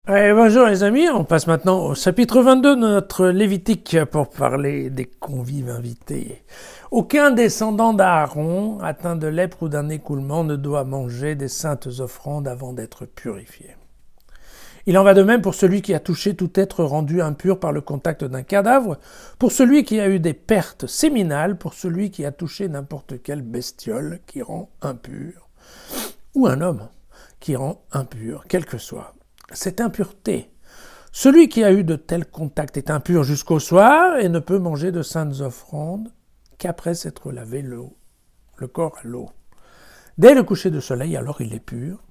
Bonjour les amis, on passe maintenant au chapitre 22 de notre Lévitique pour parler des convives invités. Aucun descendant d'Aaron atteint de lèpre ou d'un écoulement ne doit manger des saintes offrandes avant d'être purifié. Il en va de même pour celui qui a touché tout être rendu impur par le contact d'un cadavre, pour celui qui a eu des pertes séminales, pour celui qui a touché n'importe quelle bestiole qui rend impur, ou un homme qui rend impur, quel que soit cette impureté. Celui qui a eu de tels contacts est impur jusqu'au soir et ne peut manger de saintes offrandes qu'après s'être lavé le corps à l'eau. Dès le coucher de soleil, alors il est pur,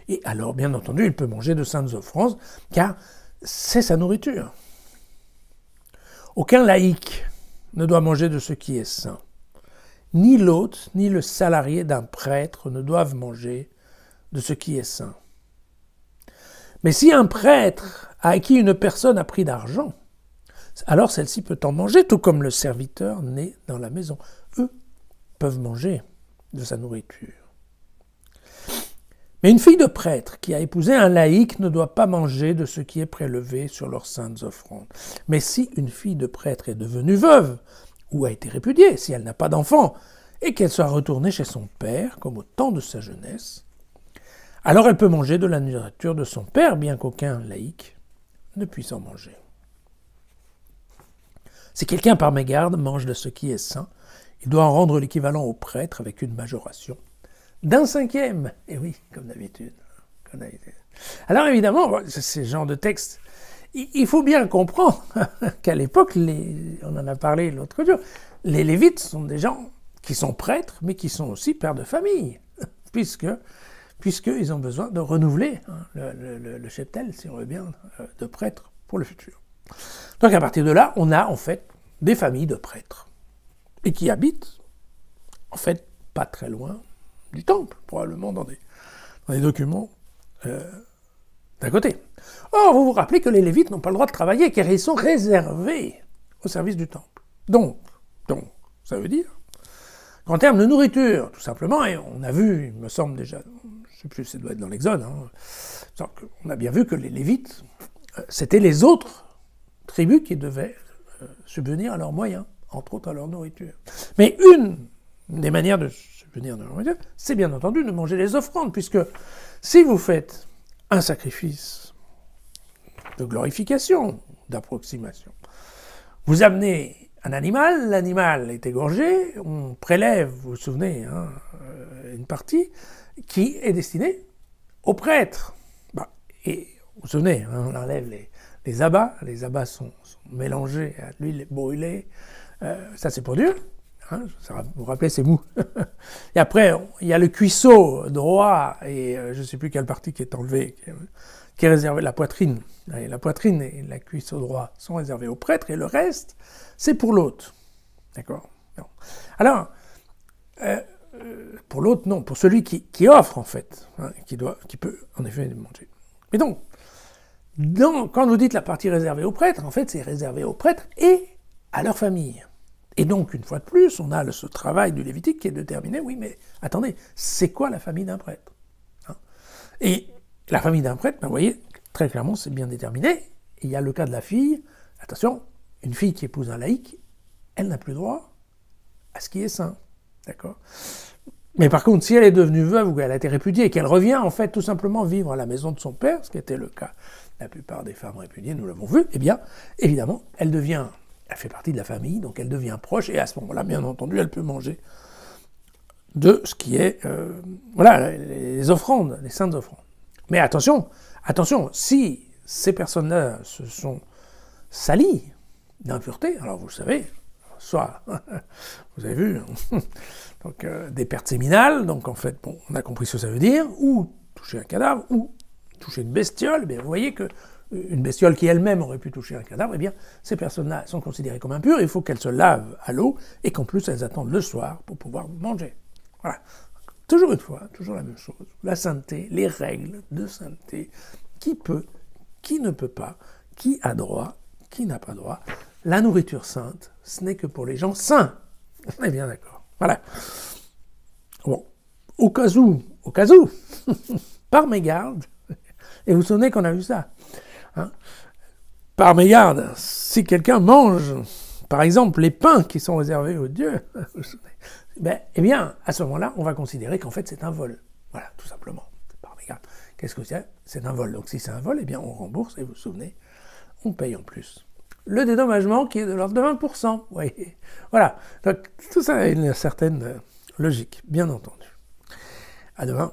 et alors, bien entendu, il peut manger de saintes offrandes, car c'est sa nourriture. Aucun laïc ne doit manger de ce qui est saint. Ni l'hôte, ni le salarié d'un prêtre ne doivent manger de ce qui est saint. Mais si un prêtre à qui une personne a pris d'argent, alors celle-ci peut en manger, tout comme le serviteur né dans la maison. Eux peuvent manger de sa nourriture. Mais une fille de prêtre qui a épousé un laïc ne doit pas manger de ce qui est prélevé sur leurs saintes offrandes. Mais si une fille de prêtre est devenue veuve, ou a été répudiée, si elle n'a pas d'enfant, et qu'elle soit retournée chez son père, comme au temps de sa jeunesse, alors elle peut manger de la nourriture de son père, bien qu'aucun laïc ne puisse en manger. Si quelqu'un par mégarde mange de ce qui est saint, il doit en rendre l'équivalent au prêtre avec une majoration d'un cinquième. Et oui, comme d'habitude. Alors évidemment, ce genre de texte, il faut bien comprendre qu'à l'époque, on en a parlé l'autre jour, les Lévites sont des gens qui sont prêtres, mais qui sont aussi pères de famille, puisqu'ils ont besoin de renouveler le cheptel, si on veut bien, de prêtres pour le futur. Donc à partir de là, on a en fait des familles de prêtres, et qui habitent, en fait, pas très loin du temple, probablement dans des documents d'à côté. Or, vous vous rappelez que les Lévites n'ont pas le droit de travailler, car ils sont réservés au service du temple. Donc, ça veut dire qu'en termes de nourriture, tout simplement, et on a vu, il me semble déjà, je ne sais plus si ça doit être dans l'Exode, on a bien vu que les Lévites, c'était les autres tribus qui devaient subvenir à leurs moyens, entre autres à leur nourriture. Mais une des manières de subvenir à leur nourriture, c'est bien entendu de manger les offrandes, puisque si vous faites un sacrifice de glorification, d'approximation, vous amenez un animal, l'animal est égorgé, on prélève, vous vous souvenez, une partie qui est destinée au prêtre. Et vous vous souvenez, on enlève les abats sont mélangés à l'huile brûlée, ça c'est pour Dieu. Vous vous rappelez, c'est mou. Et après, il y a le cuisseau droit, et je ne sais plus quelle partie qui est enlevée, qui est réservée, la poitrine. La poitrine et la cuisseau droit sont réservés au prêtre, et le reste, c'est pour l'hôte. D'accord ? Non. Alors, pour l'hôte, non. Pour celui qui offre, en fait, qui peut, en effet, manger. Mais donc, quand vous dites la partie réservée aux prêtres, en fait, c'est réservé aux prêtres et à leur famille. Et donc, une fois de plus, on a ce travail du Lévitique qui est déterminé, oui, mais attendez, c'est quoi la famille d'un prêtre ? Et la famille d'un prêtre, vous voyez, très clairement, c'est bien déterminé. Et il y a le cas de la fille. Attention, une fille qui épouse un laïc, elle n'a plus droit à ce qui est saint. D'accord ? Mais par contre, si elle est devenue veuve ou qu'elle a été répudiée et qu'elle revient, en fait, tout simplement vivre à la maison de son père, ce qui était le cas de la plupart des femmes répudiées, nous l'avons vu, eh bien, évidemment, elle fait partie de la famille, donc elle devient proche, et à ce moment-là, bien entendu, elle peut manger de ce qui est, les offrandes, les saintes offrandes. Mais attention, si ces personnes-là se sont salies d'impureté, alors vous savez, soit, vous avez vu, donc des pertes séminales, donc en fait, on a compris ce que ça veut dire, ou toucher un cadavre, ou toucher une bestiole, bien vous voyez que une bestiole qui elle-même aurait pu toucher un cadavre, eh bien, ces personnes-là sont considérées comme impures, il faut qu'elles se lavent à l'eau, et qu'en plus, elles attendent le soir pour pouvoir manger. Voilà. Toujours une fois, toujours la même chose. La sainteté, les règles de sainteté, qui peut, qui ne peut pas, qui a droit, qui n'a pas droit. La nourriture sainte, ce n'est que pour les gens saints. On est bien d'accord. Voilà. Bon, au cas où, par mégarde, et vous vous souvenez qu'on a vu ça, Hein. Par mégarde, si quelqu'un mange, par exemple, les pains qui sont réservés aux dieux, eh bien, à ce moment-là, on va considérer qu'en fait, c'est un vol. Voilà, tout simplement. Par mégarde. Qu'est-ce que c'est? C'est un vol. Donc, si c'est un vol, eh bien, on rembourse, et vous vous souvenez, on paye en plus. Le dédommagement qui est de l'ordre de 20%. Oui. Voilà. Donc, tout ça a une certaine logique, bien entendu. À demain.